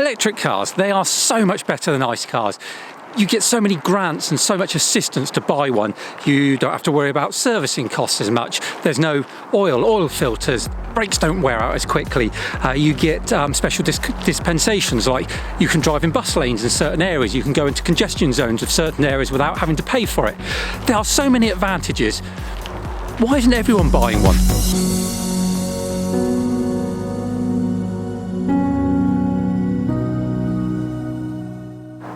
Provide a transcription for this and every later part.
Electric cars, they are so much better than ICE cars. You get so many grants and so much assistance to buy one. You don't have to worry about servicing costs as much. There's no oil filters, brakes don't wear out as quickly. You get special dispensations, like you can drive in bus lanes in certain areas, you can go into congestion zones of certain areas without having to pay for it. There are so many advantages. Why isn't everyone buying one?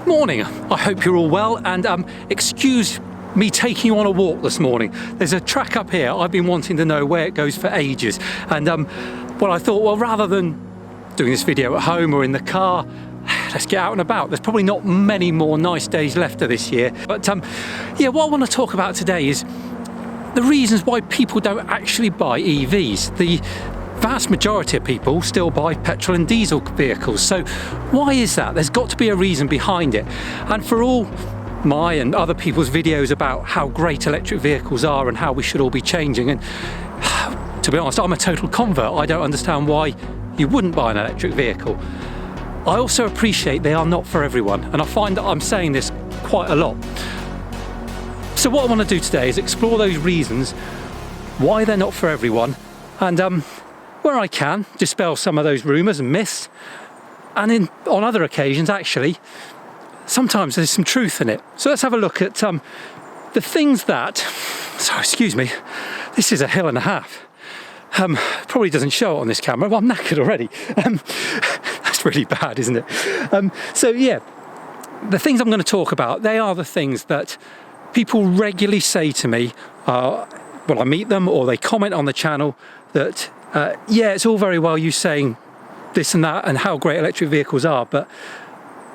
Morning, I hope you're all well, and excuse me taking you on a walk this morning. There's a track up here I've been wanting to know where it goes for ages, and well, I thought, well, rather than doing this video at home or in the car, let's get out and about. There's probably not many more nice days left of this year, but yeah, what I want to talk about today is the reasons why people don't actually buy EVs. The vast majority of people still buy petrol and diesel vehicles. So why is that? There's got to be a reason behind it. And for all my and other people's videos about how great electric vehicles are and how we should all be changing, and to be honest, I'm a total convert. I don't understand why you wouldn't buy an electric vehicle. I also appreciate they are not for everyone, and I find that I'm saying this quite a lot. So what I want to do today is explore those reasons why they're not for everyone, and where I can, dispel some of those rumours and myths, and on other occasions, actually, sometimes there's some truth in it. So let's have a look at the things that, so excuse me, this is a hill and a half. Probably doesn't show it on this camera, but I'm knackered already. That's really bad, isn't it? So yeah, the things I'm going to talk about, they are the things that people regularly say to me when I meet them, or they comment on the channel that yeah, it's all very well you saying this and that and how great electric vehicles are, but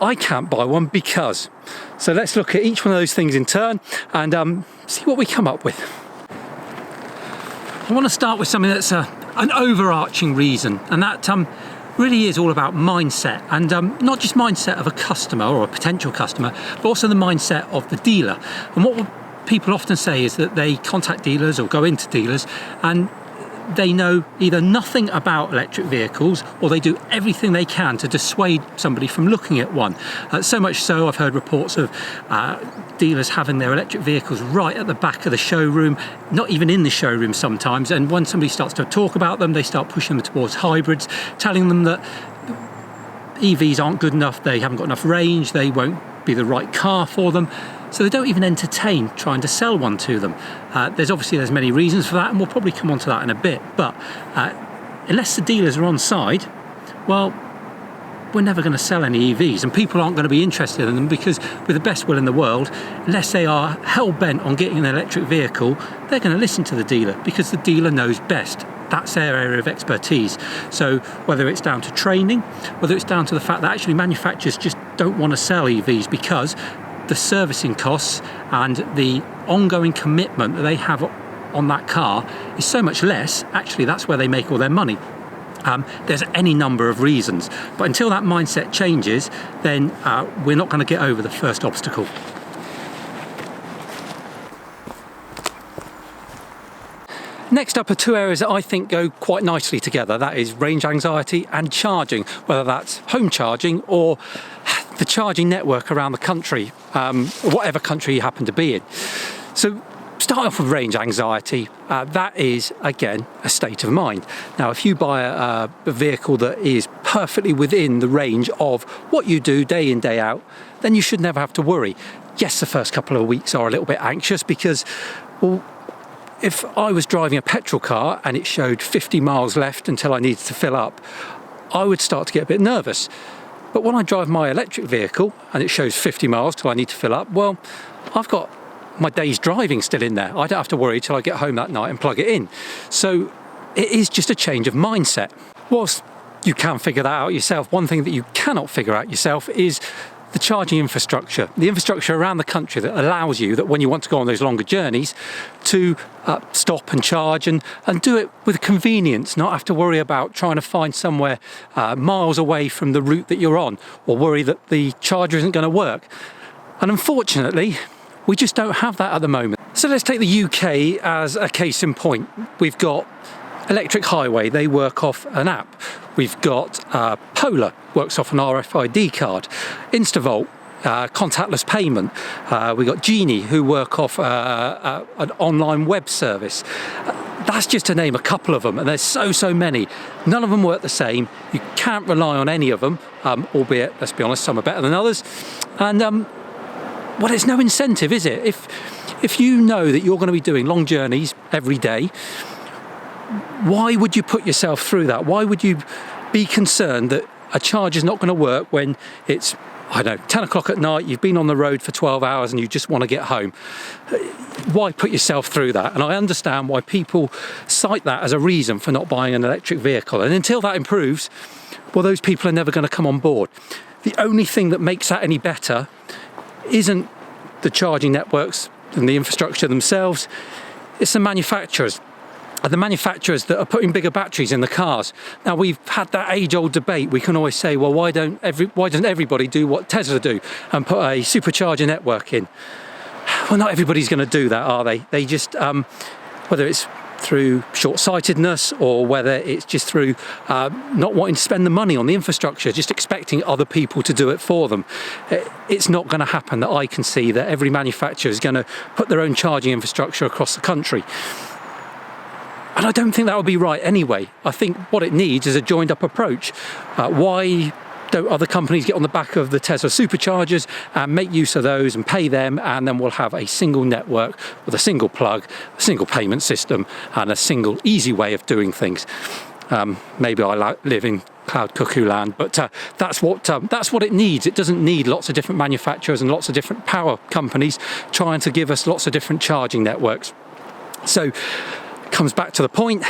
I can't buy one because. So let's look at each one of those things in turn and see what we come up with. I want to start with something that's an overarching reason, and that really is all about mindset, and not just mindset of a customer or a potential customer, but also the mindset of the dealer. And what people often say is that they contact dealers or go into dealers and they know either nothing about electric vehicles, or they do everything they can to dissuade somebody from looking at one. So much so, I've heard reports of dealers having their electric vehicles right at the back of the showroom, not even in the showroom sometimes, and when somebody starts to talk about them, they start pushing them towards hybrids, telling them that EVs aren't good enough, they haven't got enough range, they won't be the right car for them. So they don't even entertain trying to sell one to them. There's many reasons for that, and we'll probably come on to that in a bit, but unless the dealers are on side, well, we're never going to sell any EVs, and people aren't going to be interested in them, because with the best will in the world, unless they are hell-bent on getting an electric vehicle, they're going to listen to the dealer, because the dealer knows best. That's their area of expertise. So whether it's down to training, whether it's down to the fact that actually manufacturers just don't want to sell EVs because the servicing costs and the ongoing commitment that they have on that car is so much less, actually that's where they make all their money. There's any number of reasons, but until that mindset changes, then we're not going to get over the first obstacle. Next up are two areas that I think go quite nicely together. That is range anxiety and charging, whether that's home charging or the charging network around the country, whatever country you happen to be in. So start off with range anxiety. That is, again, a state of mind. Now, if you buy a vehicle that is perfectly within the range of what you do day in, day out, then you should never have to worry. Yes, the first couple of weeks are a little bit anxious because, well, if I was driving a petrol car and it showed 50 miles left until I needed to fill up, I would start to get a bit nervous. But when I drive my electric vehicle and it shows 50 miles till I need to fill up, well, I've got my day's driving still in there. I don't have to worry till I get home that night and plug it in. So it is just a change of mindset. Whilst you can figure that out yourself, one thing that you cannot figure out yourself is the charging infrastructure, the infrastructure around the country that allows you, that when you want to go on those longer journeys, to stop and charge and do it with convenience, not have to worry about trying to find somewhere miles away from the route that you're on, or worry that the charger isn't going to work. And unfortunately, we just don't have that at the moment. So let's take the UK as a case in point. We've got Electric Highway, they work off an app. We've got Polar, works off an RFID card. Instavolt, contactless payment. We've got Genie, who work off an online web service. That's just to name a couple of them, and there's so many. None of them work the same. You can't rely on any of them, albeit, let's be honest, some are better than others. And well, there's no incentive, is it? If you know that you're going to be doing long journeys every day, why would you put yourself through that? Why would you be concerned that a charge is not going to work when it's, I don't know, 10 o'clock at night, you've been on the road for 12 hours and you just want to get home? Why put yourself through that? And I understand why people cite that as a reason for not buying an electric vehicle. And until that improves, well, those people are never going to come on board. The only thing that makes that any better isn't the charging networks and the infrastructure themselves, it's the manufacturers. And the manufacturers that are putting bigger batteries in the cars. Now, we've had that age-old debate. We can always say, well, why doesn't everybody do what Tesla do and put a supercharger network in? Well, not everybody's going to do that, are they? They just, whether it's through short-sightedness or whether it's just through not wanting to spend the money on the infrastructure, just expecting other people to do it for them. It's not going to happen that I can see that every manufacturer is going to put their own charging infrastructure across the country. And I don't think that would be right anyway. I think what it needs is a joined up approach. Why don't other companies get on the back of the Tesla superchargers and make use of those and pay them, and then we'll have a single network with a single plug, a single payment system, and a single easy way of doing things. Maybe I live in cloud cuckoo land, but that's what it needs. It doesn't need lots of different manufacturers and lots of different power companies trying to give us lots of different charging networks. So comes back to the point,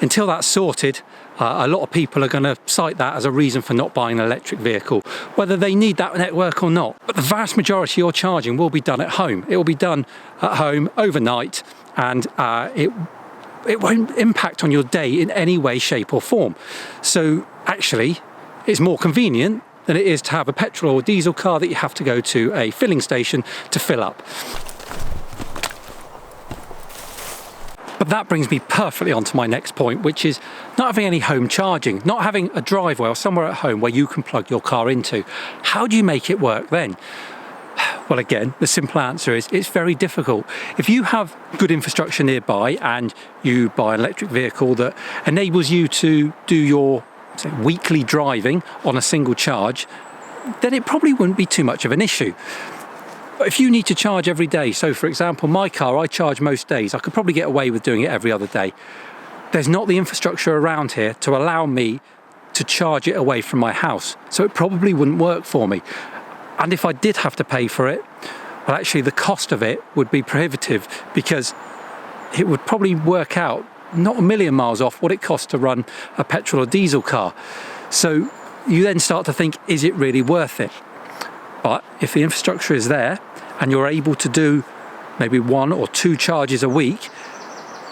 until that's sorted, a lot of people are going to cite that as a reason for not buying an electric vehicle, whether they need that network or not. But the vast majority of your charging will be done at home. It will be done at home overnight, and it won't impact on your day in any way, shape or form. So actually, it's more convenient than it is to have a petrol or diesel car that you have to go to a filling station to fill up. But that brings me perfectly onto my next point, which is not having any home charging, not having a driveway or somewhere at home where you can plug your car into. How do you make it work then? Well, again, the simple answer is it's very difficult. If you have good infrastructure nearby and you buy an electric vehicle that enables you to do your, say, weekly driving on a single charge, then it probably wouldn't be too much of an issue. But if you need to charge every day, so for example, my car, I charge most days. I could probably get away with doing it every other day. There's not the infrastructure around here to allow me to charge it away from my house. So it probably wouldn't work for me. And if I did have to pay for it, well, actually the cost of it would be prohibitive, because it would probably work out not a million miles off what it costs to run a petrol or diesel car. So you then start to think, is it really worth it? But if the infrastructure is there and you're able to do maybe 1 or 2 charges a week,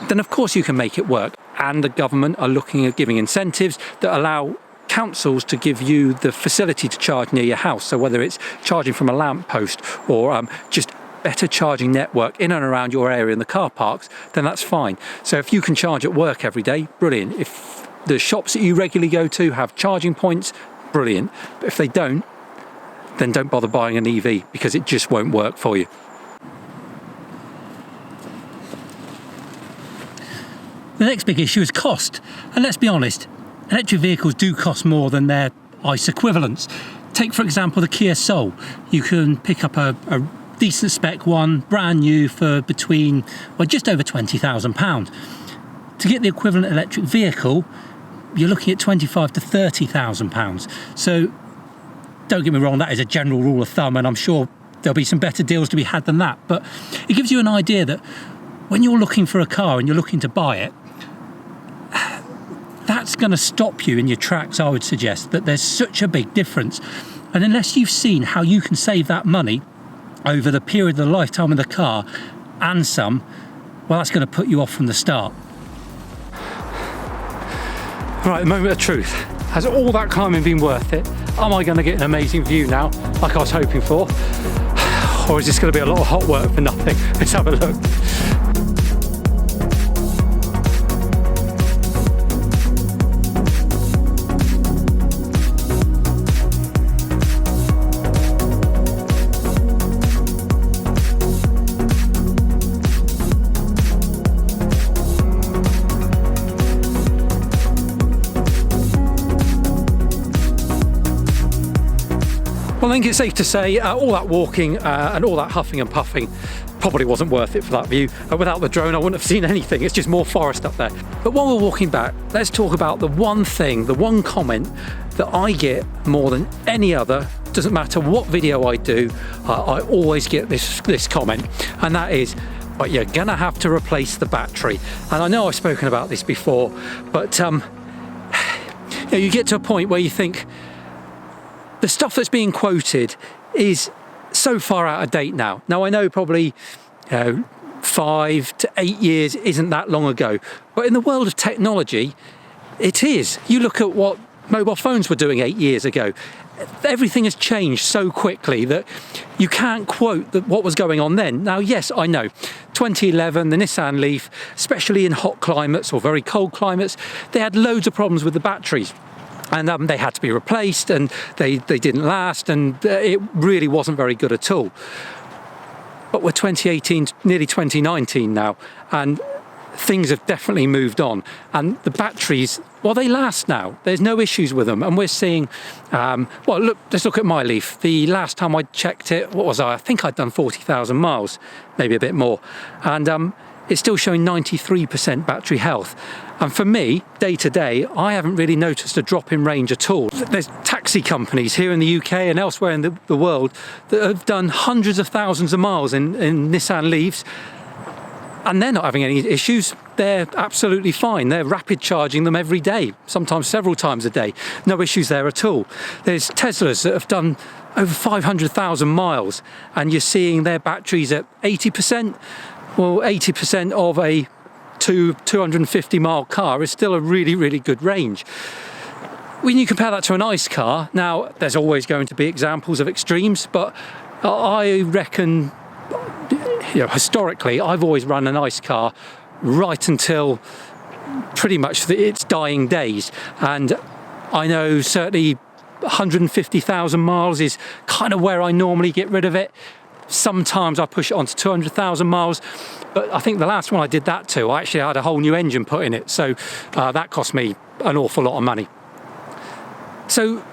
then of course you can make it work. And the government are looking at giving incentives that allow councils to give you the facility to charge near your house. So whether it's charging from a lamppost or just better charging network in and around your area in the car parks, then that's fine. So if you can charge at work every day, brilliant. If the shops that you regularly go to have charging points, brilliant. But if they don't, then don't bother buying an EV, because it just won't work for you. The next big issue is cost. And let's be honest, electric vehicles do cost more than their ICE equivalents. Take, for example, the Kia Soul. You can pick up a decent spec one, brand new, for between, well, just over £20,000. To get the equivalent electric vehicle, you're looking at £25,000 to £30,000. So don't get me wrong, that is a general rule of thumb, and I'm sure there'll be some better deals to be had than that. But it gives you an idea that when you're looking for a car and you're looking to buy it, that's going to stop you in your tracks, I would suggest, that there's such a big difference. And unless you've seen how you can save that money over the period of the lifetime of the car and some, well, that's going to put you off from the start. Right, the moment of truth. Has all that climbing been worth it? Am I going to get an amazing view now, like I was hoping for? Or is this going to be a lot of hot work for nothing? Let's have a look. Well, I think it's safe to say all that walking and all that huffing and puffing probably wasn't worth it for that view. Without the drone, I wouldn't have seen anything. It's just more forest up there. But while we're walking back, let's talk about the one thing, the one comment that I get more than any other. Doesn't matter what video I do, I always get this comment, and that is, but you're gonna have to replace the battery. And I know I've spoken about this before, but you get to a point where you think the stuff that's being quoted is so far out of date now. Now I know probably 5 to 8 years isn't that long ago, but in the world of technology, it is. You look at what mobile phones were doing 8 years ago. Everything has changed so quickly that you can't quote what was going on then. Now, yes, I know, 2011, the Nissan Leaf, especially in hot climates or very cold climates, they had loads of problems with the batteries. And they had to be replaced, and they didn't last, and it really wasn't very good at all. But we're 2018, nearly 2019 now, and things have definitely moved on. And the batteries, well, they last now. There's no issues with them. And we're seeing, well, look, let's look at my Leaf. The last time I checked it, what was I? I think I'd done 40,000 miles, maybe a bit more. And it's still showing 93% battery health. And for me, day to day, I haven't really noticed a drop in range at all. There's taxi companies here in the UK and elsewhere in the world that have done hundreds of thousands of miles in Nissan Leafs, and they're not having any issues. They're absolutely fine. They're rapid charging them every day, sometimes several times a day. No issues there at all. There's Teslas that have done over 500,000 miles, and you're seeing their batteries at 80%. Well, 80% of a 250 mile car is still a really, really good range. When you compare that to an ICE car, now there's always going to be examples of extremes, but I reckon, historically, I've always run an ICE car right until pretty much its dying days. And I know certainly 150,000 miles is kind of where I normally get rid of it. Sometimes I push it on to 200,000 miles, but I think the last one I did that to, I actually had a whole new engine put in it, so that cost me an awful lot of money. So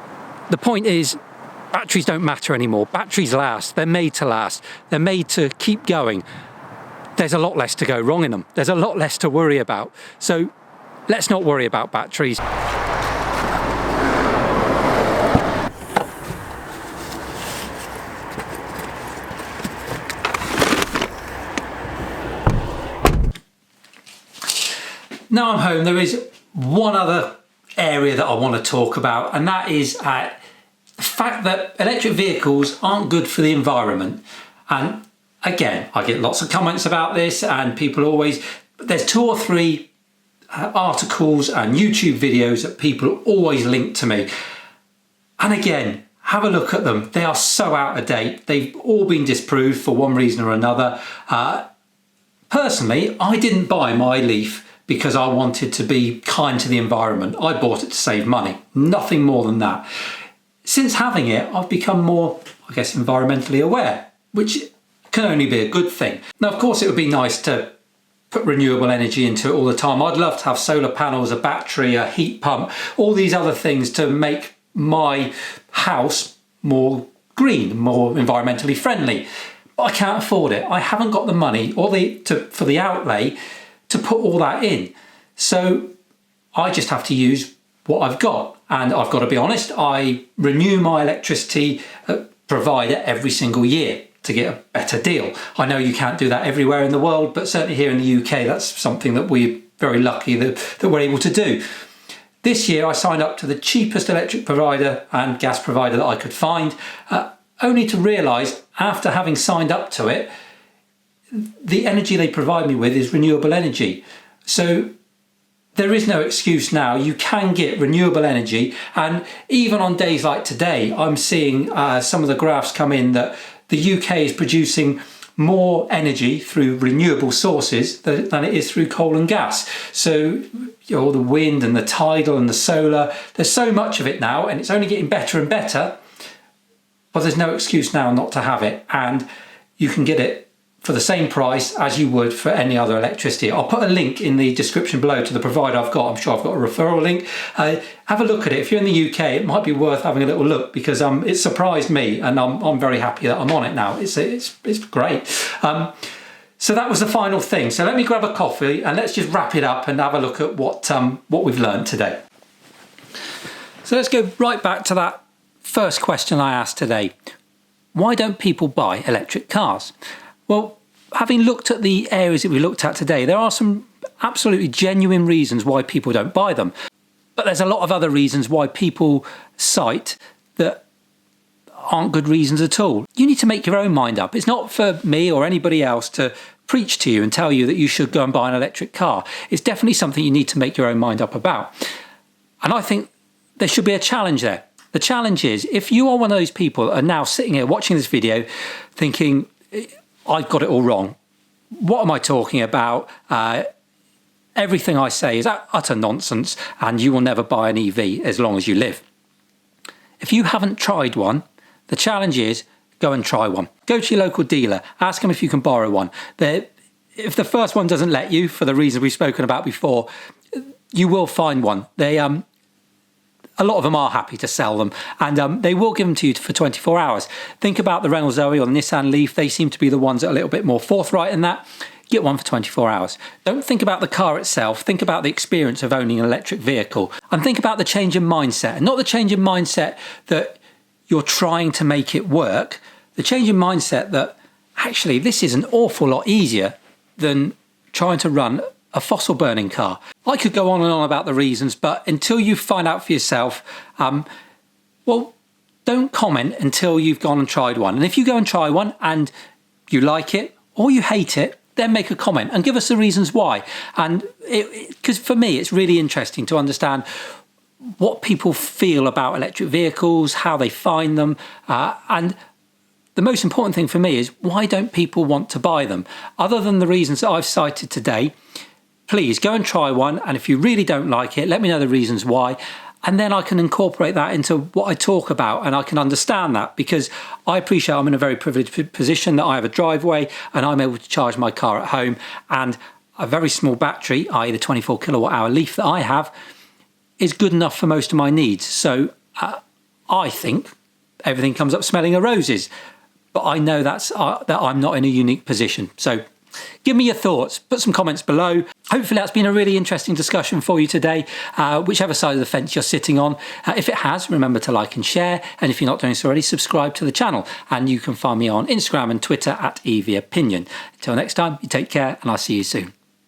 the point is, batteries don't matter anymore. Batteries last. They're made to last. They're made to keep going. There's a lot less to go wrong in them. There's a lot less to worry about. So let's not worry about batteries. Now I'm home, there is one other area that I want to talk about, and that is the fact that electric vehicles aren't good for the environment. And again, I get lots of comments about this, and people always, there's 2 or 3 articles and YouTube videos that people always link to me. And again, have a look at them. They are so out of date. They've all been disproved for one reason or another. Personally, I didn't buy my Leaf because I wanted to be kind to the environment. I bought it to save money, nothing more than that. Since having it, I've become more, I guess, environmentally aware, which can only be a good thing. Now, of course, it would be nice to put renewable energy into it all the time. I'd love to have solar panels, a battery, a heat pump, all these other things to make my house more green, more environmentally friendly. But I can't afford it. I haven't got the money or for the outlay to put all that in. So I just have to use what I've got. And I've got to be honest, I renew my electricity provider every single year to get a better deal. I know you can't do that everywhere in the world, but certainly here in the UK, that's something that we're very lucky that we're able to do. This year I signed up to the cheapest electric provider and gas provider that I could find, only to realise after having signed up to it, the energy they provide me with is renewable energy. So there is no excuse now. You can get renewable energy, and even on days like today, I'm seeing some of the graphs come in that the UK is producing more energy through renewable sources than it is through coal and gas. So all the wind and the tidal and the solar, there's so much of it now, and it's only getting better and better. But there's no excuse now not to have it, and you can get it for the same price as you would for any other electricity. I'll put a link in the description below to the provider I've got. I'm sure I've got a referral link. Have a look at it. If you're in the UK, it might be worth having a little look, because it surprised me, and I'm very happy that I'm on it now. It's great. So that was the final thing. So let me grab a coffee and let's just wrap it up and have a look at what we've learned today. So let's go right back to that first question I asked today. Why don't people buy electric cars? Well, having looked at the areas that we looked at today, there are some absolutely genuine reasons why people don't buy them. But there's a lot of other reasons why people cite that aren't good reasons at all. You need to make your own mind up. It's not for me or anybody else to preach to you and tell you that you should go and buy an electric car. It's definitely something you need to make your own mind up about. And I think there should be a challenge there. The challenge is, if you are one of those people that are now sitting here watching this video thinking, I've got it all wrong. What am I talking about? Everything I say is utter nonsense, and you will never buy an EV as long as you live. If you haven't tried one, the challenge is go and try one. Go to your local dealer, ask them if you can borrow one. If the first one doesn't let you, for the reasons we've spoken about before, you will find one. A lot of them are happy to sell them, and they will give them to you for 24 hours. Think about the Renault Zoe or the Nissan Leaf. They seem to be the ones that are a little bit more forthright in that. Get one for 24 hours. Don't think about the car itself. Think about the experience of owning an electric vehicle. And think about the change in mindset. And not the change in mindset that you're trying to make it work. The change in mindset that actually this is an awful lot easier than trying to run a fossil burning car. I could go on and on about the reasons, but until you find out for yourself, well, don't comment until you've gone and tried one. And if you go and try one and you like it or you hate it, then make a comment and give us the reasons why. And because for me, it's really interesting to understand what people feel about electric vehicles, how they find them, and the most important thing for me is, why don't people want to buy them? Other than the reasons that I've cited today, please go and try one. And if you really don't like it, let me know the reasons why. And then I can incorporate that into what I talk about, and I can understand that, because I appreciate I'm in a very privileged position that I have a driveway and I'm able to charge my car at home, and a very small battery, i.e. the 24 kilowatt hour Leaf that I have, is good enough for most of my needs. So I think everything comes up smelling of roses, but I know that I'm not in a unique position. So give me your thoughts, put some comments below. Hopefully that's been a really interesting discussion for you today, whichever side of the fence you're sitting on. If it has, remember to like and share. And if you're not doing so already, subscribe to the channel. And you can find me on Instagram and Twitter at EVOpinion. Until next time, you take care, and I'll see you soon.